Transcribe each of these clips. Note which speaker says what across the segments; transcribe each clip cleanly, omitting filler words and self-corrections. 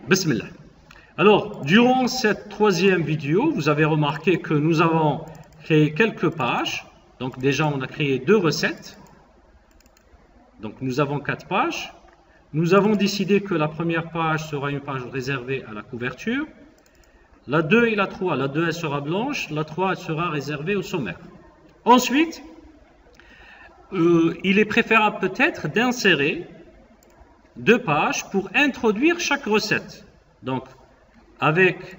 Speaker 1: Bismillah. Alors, durant cette troisième vidéo, vous avez remarqué que nous avons créé quelques pages. Donc déjà, on a créé 2 recettes. Donc nous avons 4 pages. Nous avons décidé que la première page sera une page réservée à la couverture. La 2 et la 3, la 2 elle sera blanche, la 3 elle sera réservée au sommaire. Ensuite, il est préférable peut-être d'insérer 2 pages pour introduire chaque recette. Donc, avec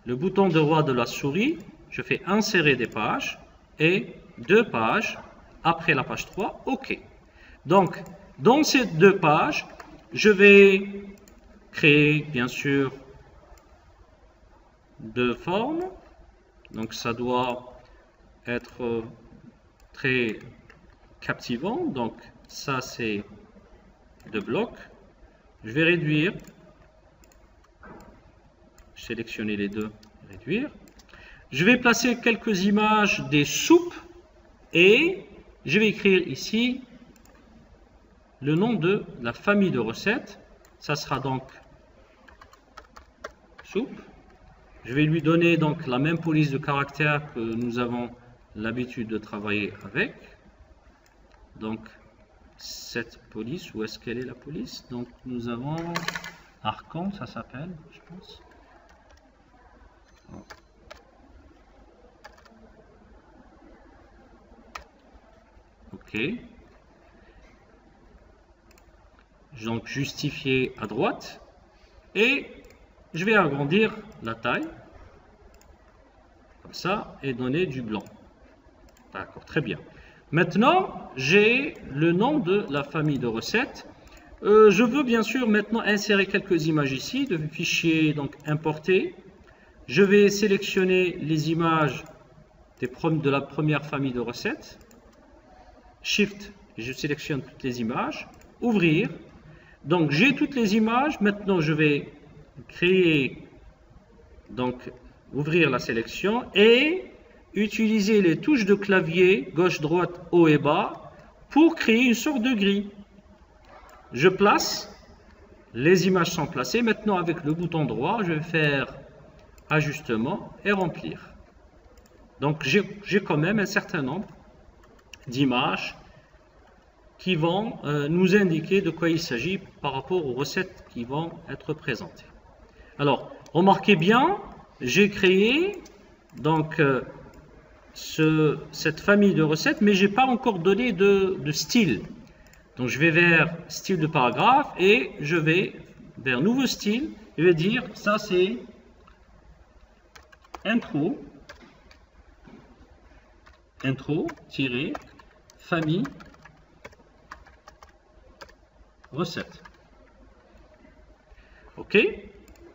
Speaker 1: le bouton droit de la souris, je fais insérer des pages et 2 pages après la page 3, OK. Donc, dans ces 2 pages, je vais créer, bien sûr, 2 formes. Donc, ça doit être très captivant. Donc, ça, c'est 2 blocs. Je vais réduire. Sélectionner les 2, réduire. Je vais placer quelques images des soupes et je vais écrire ici le nom de la famille de recettes. Ça sera donc soupe. Je vais lui donner donc la même police de caractère que nous avons l'habitude de travailler avec. Donc cette police, où est-ce qu'elle est la police? Donc nous avons Arcan, ça s'appelle, je pense. OK. Donc justifier à droite et je vais agrandir la taille comme ça et donner du blanc. D'accord, très bien. Maintenant, j'ai le nom de la famille de recettes. Je veux bien sûr maintenant insérer quelques images ici, de fichier donc importer. Je vais sélectionner les images de la première famille de recettes. Shift, je sélectionne toutes les images. Ouvrir. Donc j'ai toutes les images. Maintenant, je vais créer, donc ouvrir la sélection et utiliser les touches de clavier gauche, droite, haut et bas pour créer une sorte de grille. Je place, les images sont placées. Maintenant, avec le bouton droit, je vais faire ajustement et remplir. Donc j'ai quand même un certain nombre d'images qui vont nous indiquer de quoi il s'agit par rapport aux recettes qui vont être présentées. Alors, remarquez bien, j'ai créé donc cette famille de recettes, mais je n'ai pas encore donné de style. Donc je vais vers style de paragraphe et je vais vers nouveau style. Je vais dire ça c'est intro famille recette. OK,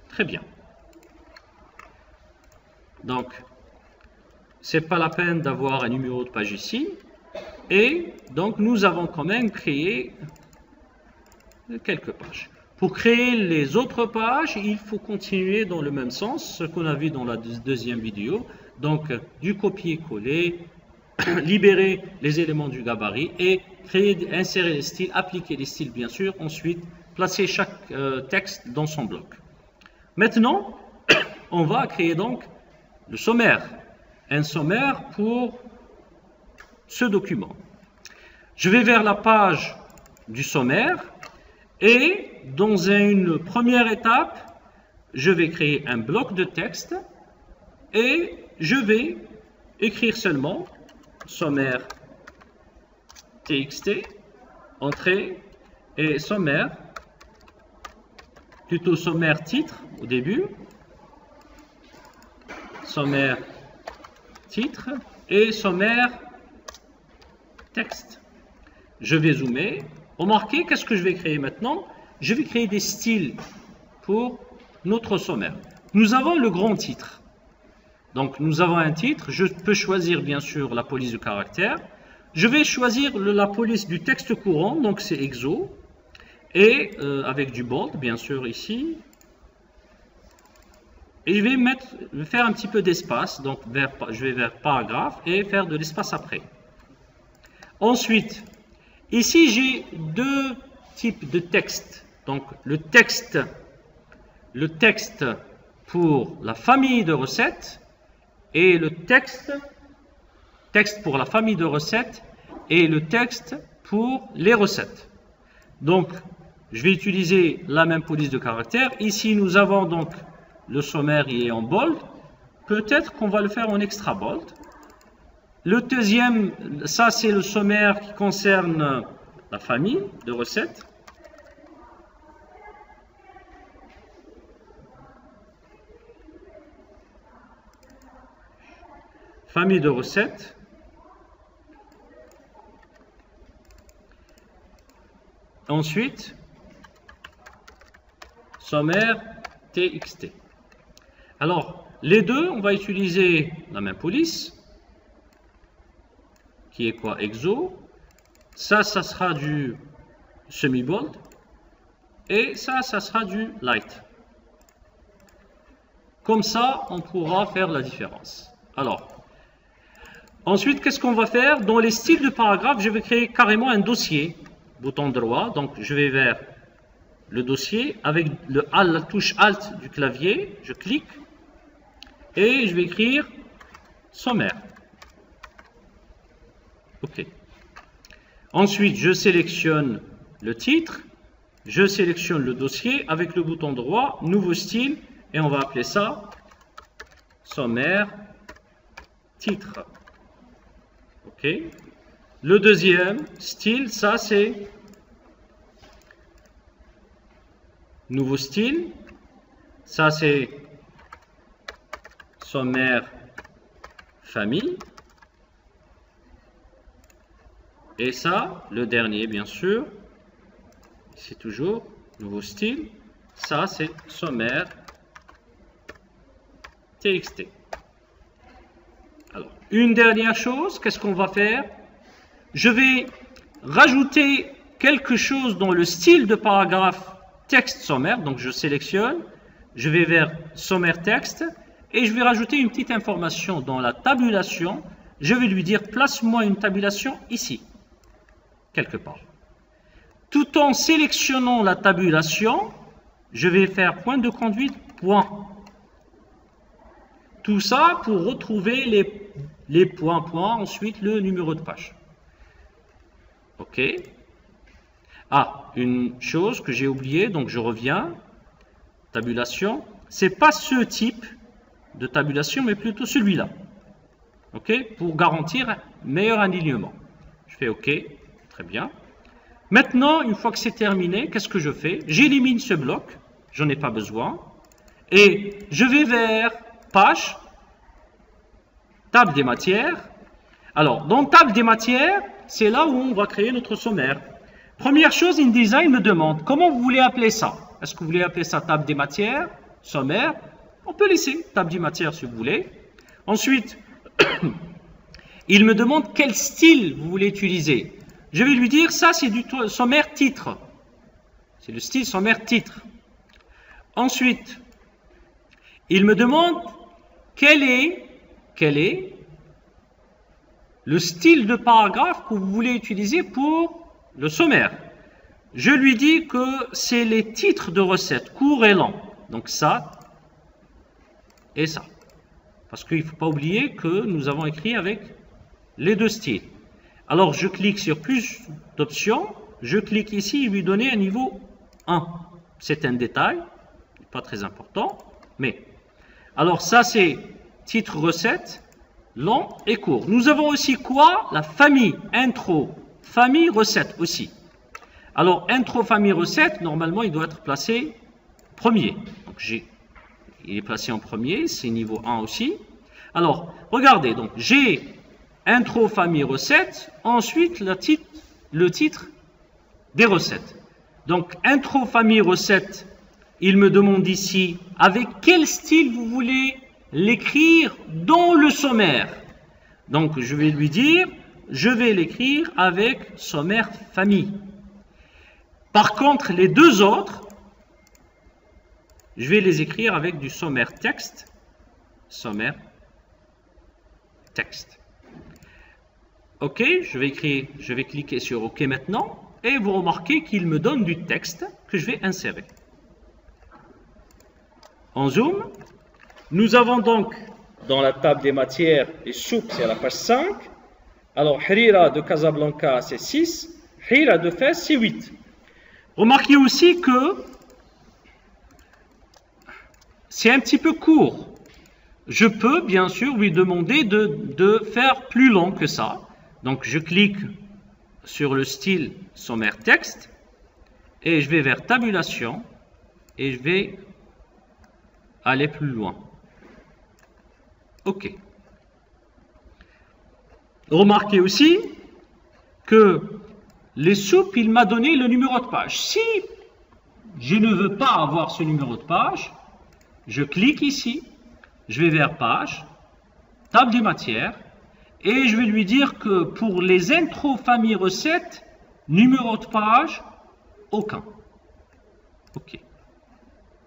Speaker 1: très bien. Donc c'est pas la peine d'avoir un numéro de page ici. Et donc nous avons quand même créé quelques pages. Pour créer les autres pages, il faut continuer dans le même sens, ce qu'on a vu dans la deuxième vidéo. Donc du copier-coller, libérer les éléments du gabarit et créer, insérer les styles, appliquer les styles bien sûr, ensuite placer chaque texte dans son bloc. Maintenant, on va créer donc le sommaire. Un sommaire pour ce document. Je vais vers la page du sommaire et dans une première étape, je vais créer un bloc de texte et je vais écrire seulement sommaire txt, entrée et sommaire, plutôt sommaire titre au début, sommaire titre et sommaire texte. Je vais zoomer. Remarquez, qu'est-ce que je vais créer maintenant? Je vais créer des styles pour notre sommaire. Nous avons le grand titre. Donc, nous avons un titre. Je peux choisir, bien sûr, la police de caractère. Je vais choisir la police du texte courant. Donc, c'est EXO. Et avec du bold, bien sûr, ici. Et je vais faire un petit peu d'espace. Donc, je vais vers paragraphe et faire de l'espace après. Ensuite, ici j'ai 2 types de texte. Donc le texte le texte pour la famille de recettes et le texte pour la famille de recettes et le texte pour les recettes. Donc, je vais utiliser la même police de caractère. Ici, nous avons donc le sommaire qui est en bold. Peut-être qu'on va le faire en extra bold. Le deuxième, ça c'est le sommaire qui concerne la famille de recettes. Famille de recettes. Ensuite, sommaire TXT. Alors, les deux, on va utiliser la même police, qui est quoi? EXO. Ça sera du semi-bold. Et ça sera du light. Comme ça, on pourra faire la différence. Alors, ensuite, qu'est-ce qu'on va faire? Dans les styles de paragraphe, je vais créer carrément un dossier. Bouton droit, donc je vais vers le dossier avec la touche Alt du clavier, je clique et je vais écrire sommaire. OK. Ensuite, je sélectionne le titre, je sélectionne le dossier avec le bouton droit, nouveau style et on va appeler ça sommaire titre. OK. Le deuxième style, ça c'est nouveau style. Ça c'est sommaire famille. Et ça, le dernier bien sûr, c'est toujours nouveau style. Ça c'est sommaire TXT. Alors, une dernière chose, qu'est-ce qu'on va faire? Je vais rajouter quelque chose dans le style de paragraphe texte sommaire. Donc, je sélectionne, je vais vers sommaire texte et je vais rajouter une petite information dans la tabulation. Je vais lui dire, place-moi une tabulation ici, quelque part. Tout en sélectionnant la tabulation, je vais faire point de conduite, point. Tout ça pour retrouver les points, ensuite le numéro de page. OK. Ah, une chose que j'ai oubliée, donc je reviens. Tabulation. C'est pas ce type de tabulation, mais plutôt celui-là. OK. Pour garantir un meilleur alignement. Je fais OK. Très bien. Maintenant, une fois que c'est terminé, qu'est-ce que je fais? J'élimine ce bloc. J'en ai pas besoin. Et je vais vers page, table des matières. Alors, dans table des matières, c'est là où on va créer notre sommaire. Première chose, InDesign me demande comment vous voulez appeler ça. Est-ce que vous voulez appeler ça table des matières, sommaire? On peut laisser table des matières si vous voulez. Ensuite, il me demande quel style vous voulez utiliser. Je vais lui dire ça c'est du sommaire titre. C'est le style sommaire titre. Ensuite, il me demande quel est le style de paragraphe que vous voulez utiliser pour le sommaire. Je lui dis que c'est les titres de recettes, courts et longs. Donc ça et ça. Parce qu'il ne faut pas oublier que nous avons écrit avec les deux styles. Alors je clique sur plus d'options. Je clique ici et lui donner un niveau 1. C'est un détail, pas très important. Mais, alors ça c'est titre recette. Long et court. Nous avons aussi quoi? La famille, intro, famille, recette aussi. Alors, intro, famille, recette, normalement, il doit être placé premier. Donc, il est placé en premier, c'est niveau 1 aussi. Alors, regardez, donc, j'ai intro, famille, recette, ensuite le titre des recettes. Donc, intro, famille, recette, il me demande ici avec quel style vous voulez l'écrire dans le sommaire. Donc, je vais lui dire, je vais l'écrire avec sommaire famille. Par contre, les deux autres, je vais les écrire avec du sommaire texte, sommaire texte. OK, je vais cliquer sur OK maintenant, et vous remarquez qu'il me donne du texte que je vais insérer. On zoome. Nous avons donc dans la table des matières les soupes, c'est à la page 5. Alors, Harira de Casablanca, c'est 6. Harira de Fès, c'est 8. Remarquez aussi que c'est un petit peu court. Je peux bien sûr lui demander de faire plus long que ça. Donc, je clique sur le style sommaire texte et je vais vers tabulation et je vais aller plus loin. OK. Remarquez aussi que les soupes, il m'a donné le numéro de page. Si je ne veux pas avoir ce numéro de page, je clique ici, je vais vers page, table des matières, et je vais lui dire que pour les intros famille recettes, numéro de page, aucun. OK.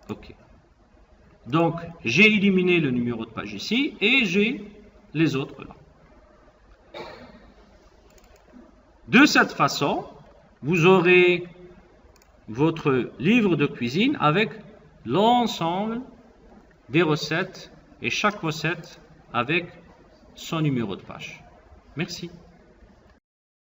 Speaker 1: OK. Donc, j'ai éliminé le numéro de page ici et j'ai les autres là. De cette façon, vous aurez votre livre de cuisine avec l'ensemble des recettes et chaque recette avec son numéro de page. Merci.